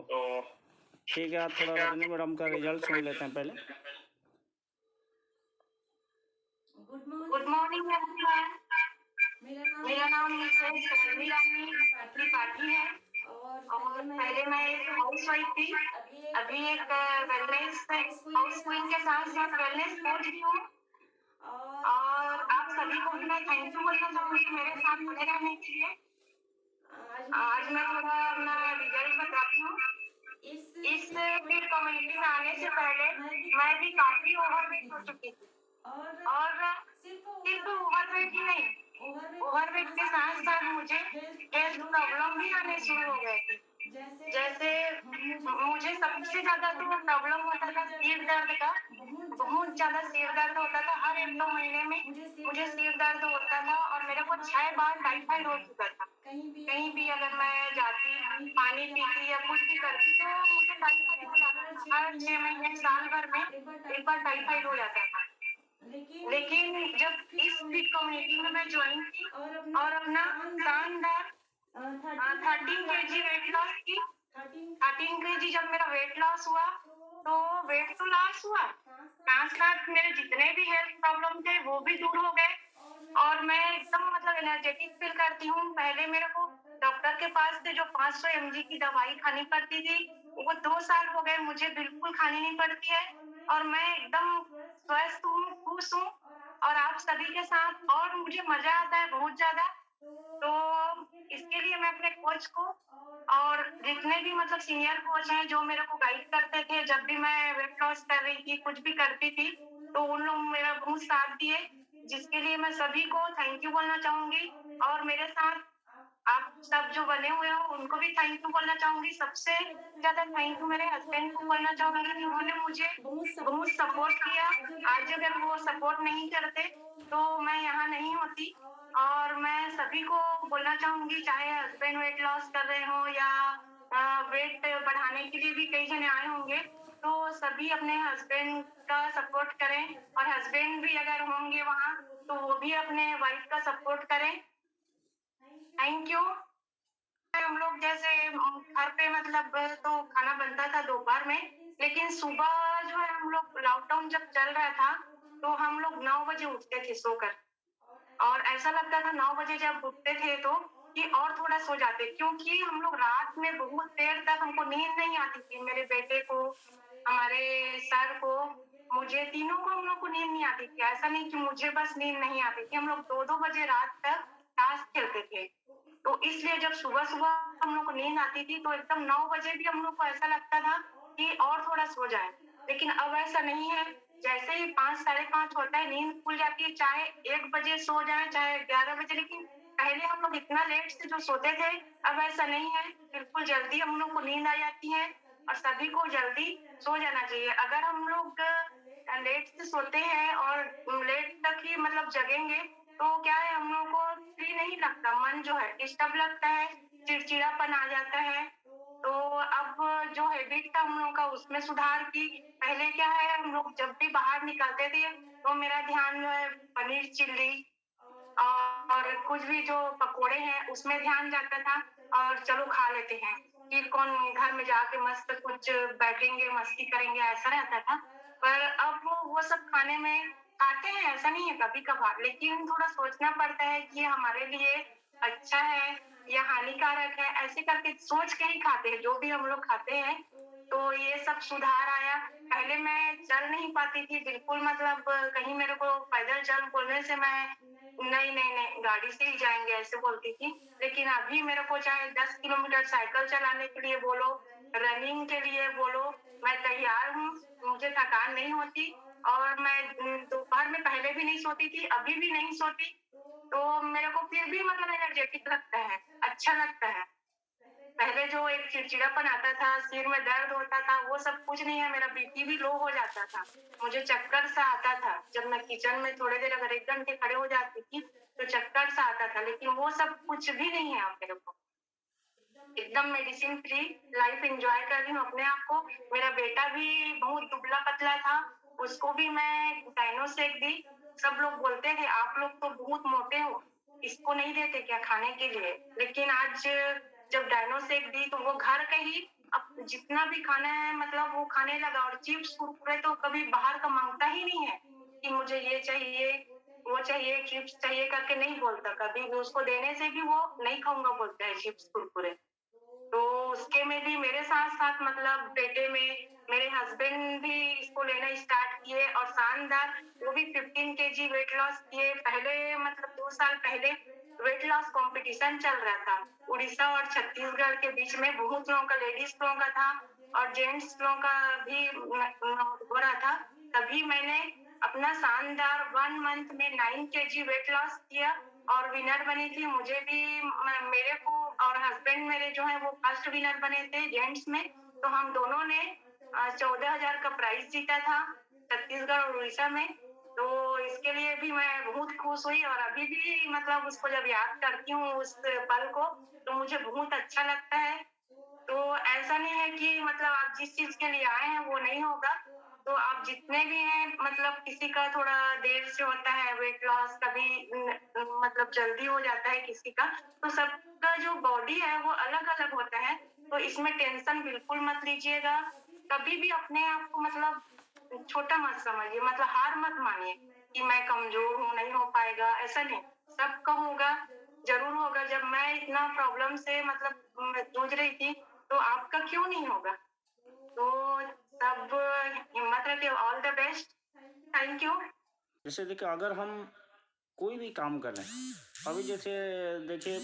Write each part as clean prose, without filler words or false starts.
तो ठीक है, आप थोड़ा रजनी मैडम का रिजल्ट सुन लेते हैं पहले। Good morning everyone. मेरा नाम मिसेस रजनी रानी त्रिपाठी है और पहले मैं एक हाउस वाइफ थी। अभी एक वेलनेस हाउस क्वीन के साथ साथ वेलनेस कोच भी हूँ और आप सभी को भी मैं थैंक यू बोलना चाहूँगी मेरे साथ जुड़े रहने के लिए। आज मैं थोड़ा अपना रिजल्ट बताती हूँ। इस फिट कम्युनिटी में आने से पहले मैं भी काफी ओवरवेट हो चुकी थी और सिर्फ ओवरवेट ही नहीं, ओवरवेट के साथ साथ मुझे हेल्थ प्रॉब्लम भी आने शुरू हो गए थे। जैसे मुझे सबसे ज्यादा तो प्रॉब्लम होता था सिर दर्द का। बहुत ज्यादा सिर दर्द होता था, हर 1-2 महीने में मुझे सिर दर्द होता था और मेरे को 6 बार टाइफाइड हो चुका था। कहीं भी अगर मैं जाती, पानी पीती या कुछ भी करती तो मुझे टाइफाइड हो जाता था। हर 6 महीने साल भर में एक बार टाइफाइड हो जाता था। लेकिन जब इस फिट कम्युनिटी में मैं ज्वाइन की और अपना शानदार 13 kg वेट लॉस की, 13 kg जब मेरा वेट लॉस हुआ तो वेट तो लॉस हुआ, साथ साथ मेरे जितने भी हेल्थ प्रॉब्लम थे वो भी दूर हो गए और मैं एकदम मतलब एनर्जेटिक फील करती हूँ। पहले मेरे को डॉक्टर के पास से जो 500 mg की दवाई खानी पड़ती थी वो 2 साल हो गए मुझे बिल्कुल खानी नहीं पड़ती है और मैं एकदम स्वस्थ हूँ, खुश हूँ और आप सभी के साथ और मुझे मजा आता है बहुत ज्यादा। तो इसके लिए मैं अपने कोच को और जितने भी मतलब सीनियर कोच हैं जो मेरे को गाइड करते थे जब भी मैं वेट लॉस कर रही थी, कुछ भी करती थी, तो उन लोग मेरा बहुत साथ दिए, जिसके लिए मैं सभी को थैंक यू बोलना चाहूंगी। और मेरे साथ आप सब जो बने हुए हो उनको भी थैंक यू बोलना चाहूंगी। सबसे ज्यादा थैंक यू मेरे हस्बैंड को बोलना चाहूंगी जिन्होंने मुझे बहुत सपोर्ट किया। आज अगर वो सपोर्ट नहीं करते तो मैं यहाँ नहीं होती। और मैं सभी को बोलना चाहूंगी, चाहे हस्बैंड वेट लॉस कर रहे हो या वेट बढ़ाने के लिए भी कई जने आए होंगे, तो सभी अपने हस्बैंड का सपोर्ट करें और हस्बैंड भी अगर होंगे वहाँ तो वो भी अपने वाइफ का सपोर्ट करें। Thank you. हम लोग जैसे घर पे मतलब तो खाना बनता था दोपहर में, लेकिन सुबह जो है हम लोग लॉकडाउन जब चल रहा था तो हम लोग 9 बजे उठते थे सोकर और ऐसा लगता था 9 बजे जब उठते थे तो कि और थोड़ा सो जाते, क्योंकि हम लोग रात में बहुत देर तक हमको नींद नहीं आती थी। मेरे बेटे को, हमारे सर को, मुझे, तीनों को हम लोग को नींद नहीं आती थी। ऐसा नहीं कि मुझे बस नींद नहीं आती थी, हम लोग 2-2 बजे रात तक ताश खेलते थे। तो इसलिए जब सुबह सुबह हम लोग को नींद आती थी तो एकदम 9 बजे भी हम लोग को ऐसा लगता था कि और थोड़ा सो जाए। लेकिन अब ऐसा नहीं है, जैसे ही 5, 5:30 होता है नींद खुल जाती है, चाहे 1 बजे सो जाए चाहे 11 बजे। लेकिन पहले हम लोग इतना लेट से जो सोते थे, अब ऐसा नहीं है, बिल्कुल जल्दी हम लोग को नींद आ जाती है और सभी को जल्दी सो जाना चाहिए। अगर हम लोग लेट से सोते हैं और लेट तक ही मतलब जगेंगे तो क्या है, हम लोग को फ्री नहीं लगता, मन जो है डिस्टर्ब लगता है, चिड़चिड़ापन आ जाता है। तो अब जो हैबिट था हम लोग का उसमें सुधार की। पहले क्या है, हम लोग जब भी बाहर निकलते थे तो मेरा ध्यान जो है पनीर चिल्ली और कुछ भी जो पकोड़े हैं उसमें ध्यान जाता था और चलो खा लेते हैं, फिर कौन घर में जाके मस्त कुछ बैठेंगे मस्ती करेंगे, ऐसा रहता था। पर अब वो सब खाने में खाते हैं, ऐसा नहीं है कभी कभार, लेकिन थोड़ा सोचना पड़ता है कि ये हमारे लिए अच्छा है या हानिकारक है, ऐसे करके सोच के ही खाते हैं जो भी हम लोग खाते हैं। तो ये सब सुधार आया। पहले मैं चल नहीं पाती थी बिल्कुल, मतलब कहीं मेरे को पैदल चल बोलने से मैं नहीं नहीं नहीं गाड़ी से ही जाएंगे ऐसे बोलती थी। लेकिन अभी मेरे को चाहे 10 किलोमीटर साइकिल चलाने के लिए बोलो, रनिंग के लिए बोलो, मैं तैयार हूँ, मुझे थकान नहीं होती। और मैं दोपहर में पहले भी नहीं सोती थी, अभी भी नहीं सोती, तो मेरे को फिर भी मतलब एनर्जेटिक लगता है, अच्छा लगता है। पहले जो एक चिड़चिड़ापन आता था, सिर में दर्द होता था, वो सब कुछ नहीं है। मेरा बीपी भी लो हो जाता था, मुझे चक्कर सा आता था जब मैं किचन में थोड़ी देर अगर 1 घंटे खड़े हो जाती थी तो चक्कर सा आता था। लेकिन वो सब कुछ भी नहीं है अब मेरे को, एकदम मेडिसिन फ्री लाइफ एंजॉय कर रही हूँ अपने आप को। मेरा बेटा भी बहुत दुबला पतला था, उसको भी मैं डाइनोसेक दी। सब लोग बोलते थे आप लोग तो बहुत मोटे हो, इसको नहीं देते क्या खाने के लिए, लेकिन आज जब डाइनोसेक दी तो वो घर के ही जितना भी खाना है मतलब वो खाने लगा, और चिप्स कुरकुरे तो कभी बाहर का मांगता ही नहीं है कि मुझे ये चाहिए वो चाहिए, चिप्स चाहिए करके नहीं बोलता। कभी भी उसको देने से भी वो नहीं खाऊंगा बोलता है चिप्स कुरकुरे। तो उसके में भी मेरे साथ साथ मतलब बेटे में मेरे हस्बैंड भी इसको लेना स्टार्ट किए, और शानदार वो भी 15 केजी वेट लॉस किए। पहले मतलब 2 साल पहले वेट लॉस कंपटीशन चल रहा था उड़ीसा और छत्तीसगढ़ के बीच में, बहुत लोगों का, लेडीज लोगों का था और जेंट्स लोगों का भी हो रहा था। तभी मैंने अपना शानदार 1 मंथ में 9 केजी वेट लॉस किया और विनर बनी थी। मुझे भी मेरे को और हस्बैंड मेरे जो है वो फर्स्ट विनर बने थे जेंट्स में। तो हम दोनों ने 14,000 का प्राइज जीता था छत्तीसगढ़ और उड़ीसा में। तो इसके लिए भी मैं बहुत खुश हुई, और अभी भी मतलब उसको जब याद करती हूँ उस पल को तो मुझे बहुत अच्छा लगता है। तो ऐसा नहीं है कि मतलब आप जिस चीज के लिए आए हैं वो नहीं होगा। तो आप जितने भी हैं मतलब किसी का थोड़ा देर से होता है वेट लॉस, कभी मतलब जल्दी हो जाता है किसी का, तो सबका जो बॉडी है वो अलग अलग होता है। तो इसमें टेंशन बिल्कुल मत लीजिएगा, कभी भी अपने आप को मतलब छोटा मत समझिए, मतलब हार मत मानिए कि मैं कमजोर हूँ नहीं हो पाएगा, ऐसा नहीं। सबका होगा, जरूर होगा। जब मैं इतना प्रॉब्लम से मतलब जूझ रही थी तो आपका क्यों नहीं होगा। तो सब हिम्मत रखिए, all the best, thank you. जैसे देखिए, अगर हम कोई भी काम करें, अभी जैसे देखिए,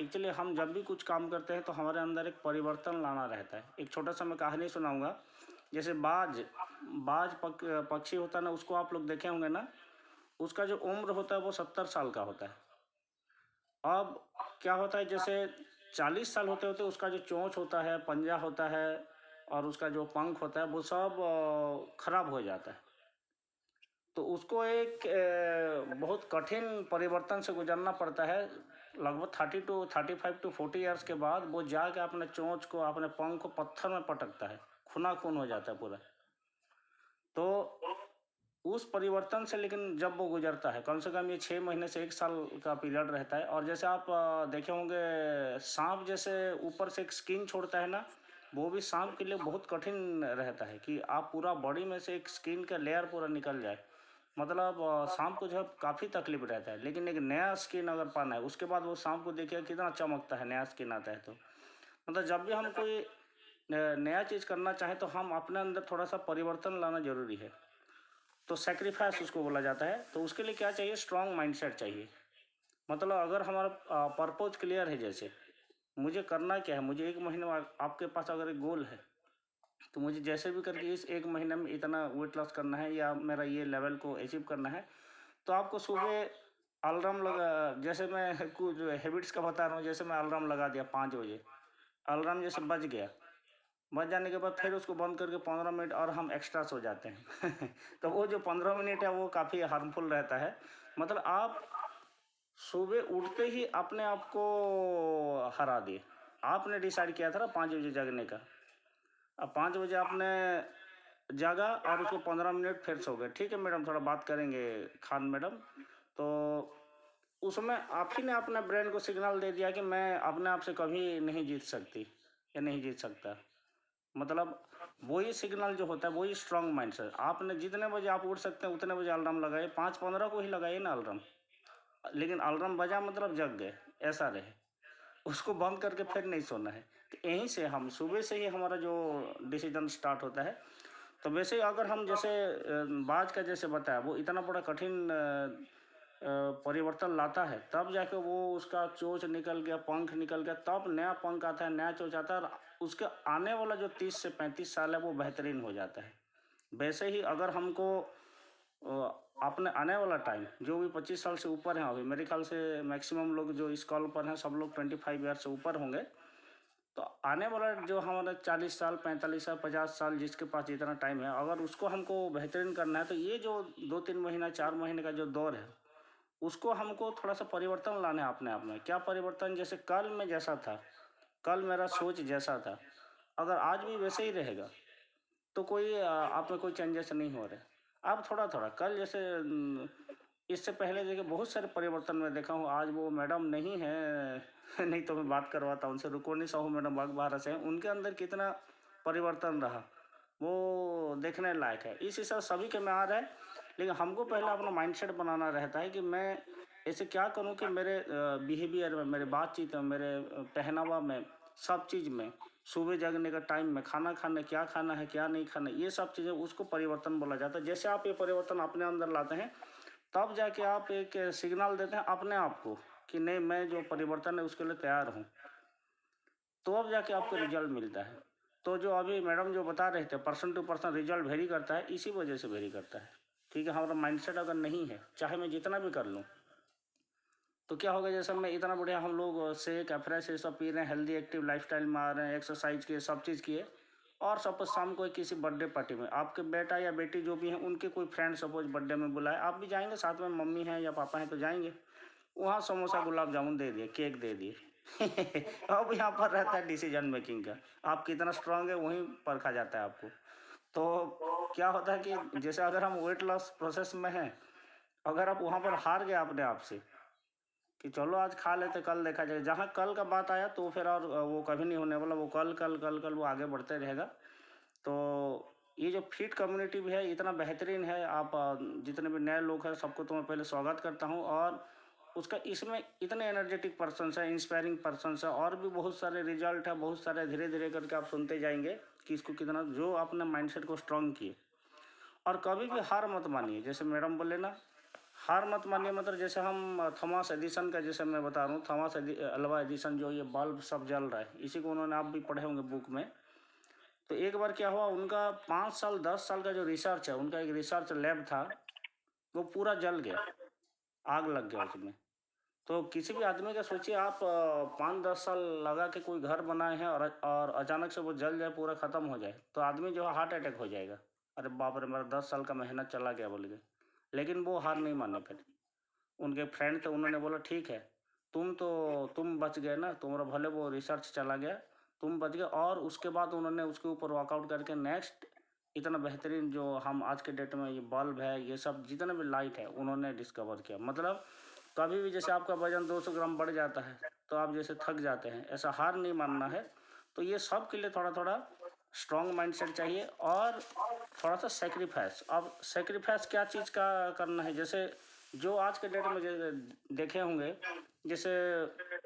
एक्चुअली हम जब भी कुछ काम करते हैं तो हमारे अंदर एक परिवर्तन लाना रहता है। एक छोटा सा मैं कहानी सुनाऊंगा। जैसे पक्षी होता है ना, उसको आप लोग देखे होंगे ना, उसका जो उम्र होता है वो 70 साल का होता है। अब क्या होता है, जैसे 40 साल होते होते उसका जो चोंच होता है, पंजा होता है और उसका जो पंख होता है वो सब खराब हो जाता है। तो उसको एक बहुत कठिन परिवर्तन से गुजरना पड़ता है। लगभग 35 टू 40 ईयर्स के बाद वो जाके अपने चोंच को, अपने पंख को पत्थर में पटकता है, खूना खून हो जाता है पूरा। तो उस परिवर्तन से लेकिन जब वो गुजरता है, कम से कम ये 6 महीने से 1 साल का पीरियड रहता है। और जैसे आप देखे होंगे, सांप जैसे ऊपर से एक स्किन छोड़ता है ना, वो भी सांप के लिए बहुत कठिन रहता है कि आप पूरा बॉडी में से एक स्किन का लेयर पूरा निकल जाए। मतलब सांप को जो है काफ़ी तकलीफ रहता है, लेकिन एक नया स्किन अगर पाना है, उसके बाद वो सांप को देखिए कितना चमकता है, नया स्किन आता है। तो मतलब जब भी हम कोई नया चीज़ करना चाहें तो हम अपने अंदर थोड़ा सा परिवर्तन लाना जरूरी है। तो सेक्रीफाइस उसको बोला जाता है। तो उसके लिए क्या चाहिए, स्ट्रांग माइंडसेट चाहिए। मतलब अगर हमारा पर्पज क्लियर है, जैसे मुझे करना क्या है, मुझे 1 महीने में, आपके पास अगर एक गोल है तो मुझे जैसे भी करके इस 1 महीने में इतना वेट लॉस करना है या मेरा ये लेवल को अचीव करना है, तो आपको सुबह अलार्म लगा, जैसे मैं कुछ हैबिट्स का बता रहा हूँ, जैसे मैं अलार्म लगा दिया 5 बजे, अलार्म जैसे बज गया, बच जाने के बाद फिर उसको बंद करके 15 मिनट और हम एक्स्ट्रा सो जाते हैं तो वो जो 15 मिनट है वो काफ़ी हार्मफुल रहता है। मतलब आप सुबह उठते ही अपने आप को हरा दिए। आपने डिसाइड किया था ना 5 बजे जगने का, अब 5 बजे आपने जागा और उसको 15 मिनट फिर सो गए। ठीक है मैडम, थोड़ा बात करेंगे खान मैडम। तो उसमें आप ही ने अपने ब्रेन को सिग्नल दे दिया कि मैं अपने आप से कभी नहीं जीत सकती या नहीं जीत सकता। मतलब वही सिग्नल जो होता है वही स्ट्रांग माइंड से, आपने जितने बजे आप उठ सकते हैं उतने बजे अलार्म लगाइए, 5:15 को ही लगाइए ना अलार्म, लेकिन अलार्म बजा मतलब जग गए, ऐसा रहे। उसको बंद करके फिर नहीं सोना है। तो यहीं से हम सुबह से ही हमारा जो डिसीजन स्टार्ट होता है। तो वैसे अगर हम जैसे बाज का जैसे बताया, वो इतना बड़ा कठिन परिवर्तन लाता है, तब जाके वो उसका चोंच निकल गया, पंख निकल गया, तब नया पंख आता है, नया चोंच आता है, और उसके आने वाला जो 30 से 35 साल है वो बेहतरीन हो जाता है। वैसे ही अगर हमको अपने आने वाला टाइम, जो भी 25 साल से ऊपर हैं, अभी मेरे ख्याल से मैक्सिमम लोग जो इस कॉल पर हैं सब लोग 25 ईयर से ऊपर होंगे। तो आने वाला जो हमारा 40 साल, 45 साल, 50 साल, जिसके पास जितना टाइम है, अगर उसको हमको बेहतरीन करना है, तो ये जो 2-3 महीना, 4 महीने का जो दौर है, उसको हमको थोड़ा सा परिवर्तन लाना है अपने आप में। क्या परिवर्तन, जैसे कल मैं जैसा था, कल मेरा सोच जैसा था, अगर आज भी वैसे ही रहेगा तो कोई आप में कोई चेंजेस नहीं हो रहे। आप थोड़ा थोड़ा कल जैसे इससे पहले देखिए बहुत सारे परिवर्तन मैं देखा हूँ। आज वो मैडम नहीं है नहीं तो मैं बात करवाता हूँ उनसे, रुको नहीं साहू मैडम बाग बाहर से हैं, उनके अंदर कितना परिवर्तन रहा, वो देखने लायक है। इस हिसाब सभी के में आ रहा है, लेकिन हमको पहले अपना माइंडसेट बनाना रहता है कि मैं ऐसे क्या करूं कि मेरे बिहेवियर में, मेरे बातचीत में, मेरे पहनावा में, सब चीज़ में, सुबह जगने का टाइम में, खाना खाने क्या खाना है क्या नहीं खाना, ये सब चीज़ें उसको परिवर्तन बोला जाता है। जैसे आप ये परिवर्तन अपने अंदर लाते हैं तब जाके आप एक सिग्नल देते हैं अपने आप को कि नहीं, मैं जो परिवर्तन है उसके लिए तैयार हूँ, तो अब जाके आपको रिजल्ट मिलता है। तो जो अभी मैडम जो बता रहे थे person to person result vary करता है, इसी वजह से वेरी करता है। ठीक है, हमारा माइंडसेट अगर नहीं है, चाहे मैं जितना भी कर लूँ, तो क्या होगा, जैसे मैं इतना बढ़िया हम लोग शेक एफ्रेश ये सब पी रहे हैं, हेल्दी एक्टिव लाइफस्टाइल में आ रहे हैं, एक्सरसाइज किए, सब चीज़ किए, और सपोज शाम को किसी बर्थडे पार्टी में आपके बेटा या बेटी जो भी हैं उनके कोई फ्रेंड सपोज बर्थडे में बुलाए, आप भी जाएंगे साथ में, मम्मी हैं या पापा हैं तो जाएंगे, वहाँ समोसा गुलाब जामुन दे दिए, केक दे दिए अब यहाँ पर रहता है डिसीजन मेकिंग का, आप कितना स्ट्रांग है वहीं परखा जाता है आपको। तो क्या होता है कि जैसे अगर हम वेट लॉस प्रोसेस में हैं, अगर आप वहाँ पर हार गए अपने आप से कि चलो आज खा लेते कल देखा जाए, जहाँ कल का बात आया तो फिर और वो कभी नहीं होने वाला, वो कल कल कल कल वो आगे बढ़ते रहेगा। तो ये जो फिट कम्युनिटी भी है इतना बेहतरीन है, आप जितने भी नए लोग हैं सबको तो मैं पहले स्वागत करता हूँ, और उसका इसमें इतने एनर्जेटिक पर्सन्स हैं, इंस्पायरिंग पर्सन्स हैं, और भी बहुत सारे रिजल्ट है, बहुत सारे धीरे धीरे करके आप सुनते जाएंगे कि इसको कितना जो अपने माइंडसेट को स्ट्रांग किए। और कभी भी हार मत मानिए, जैसे मैडम बोले ना, हार मत मानिए, मतलब जैसे हम थॉमस एडिसन का, जैसे मैं बता रहा हूँ, थॉमस अल्वा एडिसन जो ये बल्ब सब जल रहा है, इसी को उन्होंने आप भी पढ़े होंगे बुक में। तो एक बार क्या हुआ, उनका 5 साल 10 साल का जो रिसर्च है, उनका एक रिसर्च लैब था, वो पूरा जल गया, आग लग गया उसमें। तो किसी भी आदमी का सोचिए आप 5-10 साल लगा के कोई घर बनाए हैं और अचानक से वो जल जाए, पूरा ख़त्म हो जाए, तो आदमी जो है हार्ट अटैक हो जाएगा, अरे बाप रे मेरा 10 साल का मेहनत चला गया बोल के। लेकिन वो हार नहीं माने, फिर उनके फ्रेंड थे, उन्होंने बोला ठीक है, तुम बच गए ना, तुम्हारा भले वो रिसर्च चला गया, तुम बच गए। और उसके बाद उन्होंने उसके ऊपर वर्कआउट करके नेक्स्ट इतना बेहतरीन जो हम आज के डेट में ये बल्ब है, ये सब जितना भी लाइट है उन्होंने डिस्कवर किया। मतलब कभी भी जैसे आपका वजन 200 ग्राम बढ़ जाता है तो आप जैसे थक जाते हैं, ऐसा हार नहीं मानना है। तो ये सब के लिए थोड़ा थोड़ा स्ट्रॉन्ग माइंडसेट चाहिए और थोड़ा सा सेक्रीफाइस। अब सेक्रीफाइस क्या चीज़ का करना है, जैसे जो आज के डेट में जैसे देखे होंगे, जैसे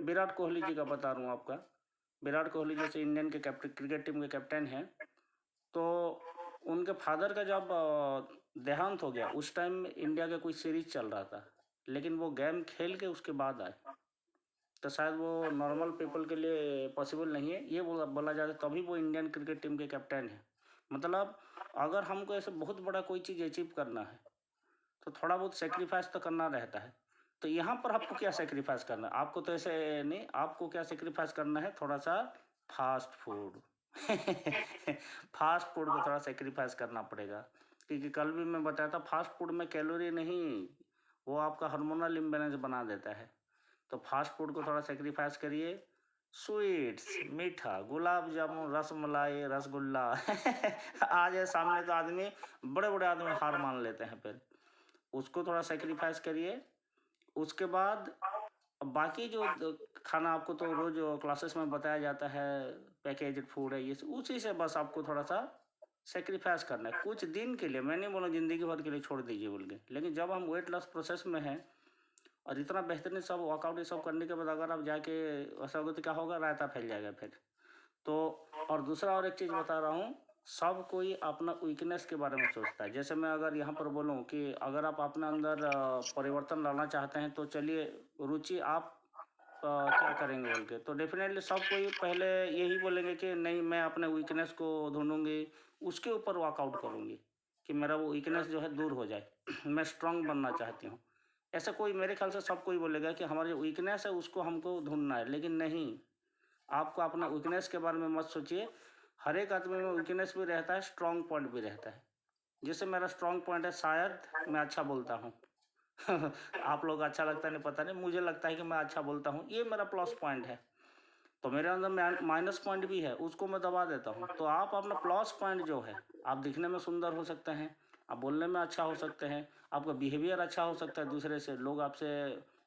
विराट कोहली जी का बता रहा हूँ आपका, विराट कोहली जैसे इंडियन के कैप्टन, क्रिकेट टीम के कैप्टन हैं, तो उनके फादर का जब देहांत हो गया, उस टाइम इंडिया का कोई सीरीज चल रहा था, लेकिन वो गेम खेल के उसके बाद आए, तो शायद वो नॉर्मल पीपल के लिए पॉसिबल नहीं है, ये बोला जाता है, तभी वो इंडियन क्रिकेट टीम के कैप्टन है। मतलब अगर हमको ऐसे बहुत बड़ा कोई चीज़ अचीव करना है तो थोड़ा बहुत सेक्रीफाइस तो करना रहता है। तो यहाँ पर आपको क्या सेक्रीफाइस करना है, आपको तो ऐसे नहीं, आपको क्या सेक्रीफाइस करना है, थोड़ा सा फास्ट फूड फास्ट फूड को थोड़ा सेक्रीफाइस करना पड़ेगा, क्योंकि कल भी मैं बताया था फास्ट फूड में कैलोरी नहीं, वो आपका हार्मोनल इम्बैलेंस बना देता है। तो फास्ट फूड को थोड़ा सेक्रीफाइस करिए, स्वीट्स, मीठा, गुलाब जामुन, रसमलाई, रसगुल्ला आ जाए सामने तो आदमी, बड़े बड़े आदमी हार मान लेते हैं, फिर उसको थोड़ा सेक्रीफाइस करिए। उसके बाद बाकी जो खाना आपको तो रोज क्लासेस में बताया जाता है, पैकेज्ड फूड है ये उसी से बस आपको थोड़ा सा सेक्रीफाइस करना है कुछ दिन के लिए। मैं नहीं बोला ज़िंदगी भर के लिए छोड़ दीजिए बोल के, लेकिन जब हम वेट लॉस प्रोसेस में हैं और इतना बेहतरीन सब वर्कआउट ये सब करने के बाद अगर आप जाके ऐसा होगा तो क्या होगा, रायता फैल जाएगा फिर तो। और दूसरा और एक चीज़ बता रहा हूँ, सब कोई अपना वीकनेस के बारे में सोचता है। जैसे मैं अगर यहाँ पर बोलूँ कि अगर आप अपने अंदर परिवर्तन लाना चाहते हैं तो चलिए रुचि आप क्या करेंगे बोल के, तो डेफिनेटली सब कोई पहले यही बोलेंगे कि नहीं मैं अपने वीकनेस को ढूंढूंगी, उसके ऊपर वर्कआउट करूँगी कि मेरा वो वीकनेस जो है दूर हो जाए मैं स्ट्रांग बनना चाहती हूँ। ऐसा कोई मेरे ख्याल से सब कोई बोलेगा कि हमारी जो वीकनेस है उसको हमको ढूंढना है, लेकिन नहीं, आपको अपना वीकनेस के बारे में मत सोचिए। हर एक आदमी में वीकनेस भी रहता है, स्ट्रांग पॉइंट भी रहता है। जैसे मेरा स्ट्रांग पॉइंट है शायद मैं अच्छा बोलता हूँ आप लोग अच्छा लगता नहीं पता नहीं, मुझे लगता है कि मैं अच्छा बोलता हूँ, ये मेरा प्लस पॉइंट है। तो मेरे अंदर माइनस पॉइंट भी है, उसको मैं दबा देता हूँ। तो आप अपना प्लस पॉइंट जो है, आप दिखने में सुंदर हो सकते हैं, आप बोलने में अच्छा हो सकते हैं, आपका बिहेवियर अच्छा हो सकता है दूसरे से, लोग आपसे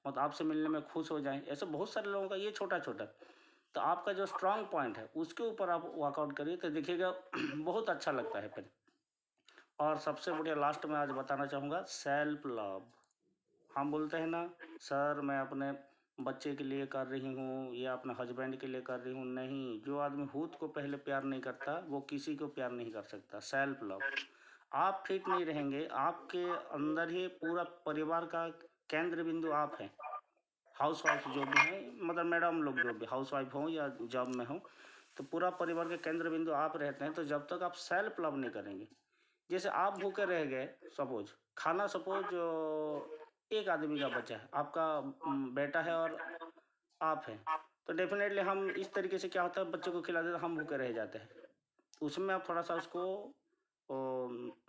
मतलब आपसे मिलने में खुश हो जाएं, ऐसे बहुत सारे लोगों का ये छोटा छोटा तो आपका जो स्ट्रांग पॉइंट है उसके ऊपर आप वर्कआउट करिए तो देखिएगा बहुत अच्छा लगता है फिर। और सबसे बढ़िया लास्ट में आज बताना चाहूँगा सेल्फ लव। हम बोलते हैं ना सर मैं अपने बच्चे के लिए कर रही हूँ या अपने हस्बैंड के लिए कर रही हूँ, नहीं, जो आदमी खुद को पहले प्यार नहीं करता वो किसी को प्यार नहीं कर सकता। Self love. आप फिट नहीं रहेंगे, आपके अंदर ही पूरा परिवार का केंद्र बिंदु आप हैं। हाउस वाइफ जो भी हैं, मतलब मैडम लोग जो भी हाउस वाइफ हों या जॉब में हों, तो पूरा परिवार के केंद्र बिंदु आप रहते हैं। तो जब तक आप सेल्फ लव नहीं करेंगे, जैसे आप भूखे रह गए, सपोज खाना, सपोज एक आदमी का बचा है, आपका बेटा है और आप हैं, तो डेफिनेटली हम इस तरीके से क्या होता है बच्चे को खिला देते हम भूखे रह जाते हैं। उसमें आप थोड़ा सा उसको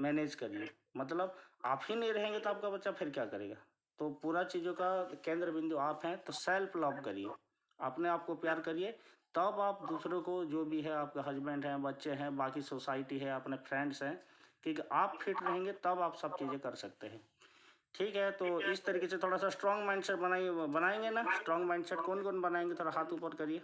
मैनेज करिए। मतलब आप ही नहीं रहेंगे तो आपका बच्चा फिर क्या करेगा। तो पूरा चीज़ों का केंद्र बिंदु आप हैं, तो सेल्फ लव करिए, अपने आप को प्यार करिए, तब आप दूसरों को, जो भी है आपका हस्बैंड हैं, बच्चे हैं, बाकी सोसाइटी है, अपने फ्रेंड्स हैं, क्योंकि आप फिट रहेंगे तब आप सब चीज़ें कर सकते हैं। ठीक है, तो इस तरीके से थोड़ा सा स्ट्रॉन्ग माइंडसेट बनाएंगे ना। स्ट्रॉन्ग माइंडसेट कौन कौन बनाएंगे, थोड़ा हाथ ऊपर करिए।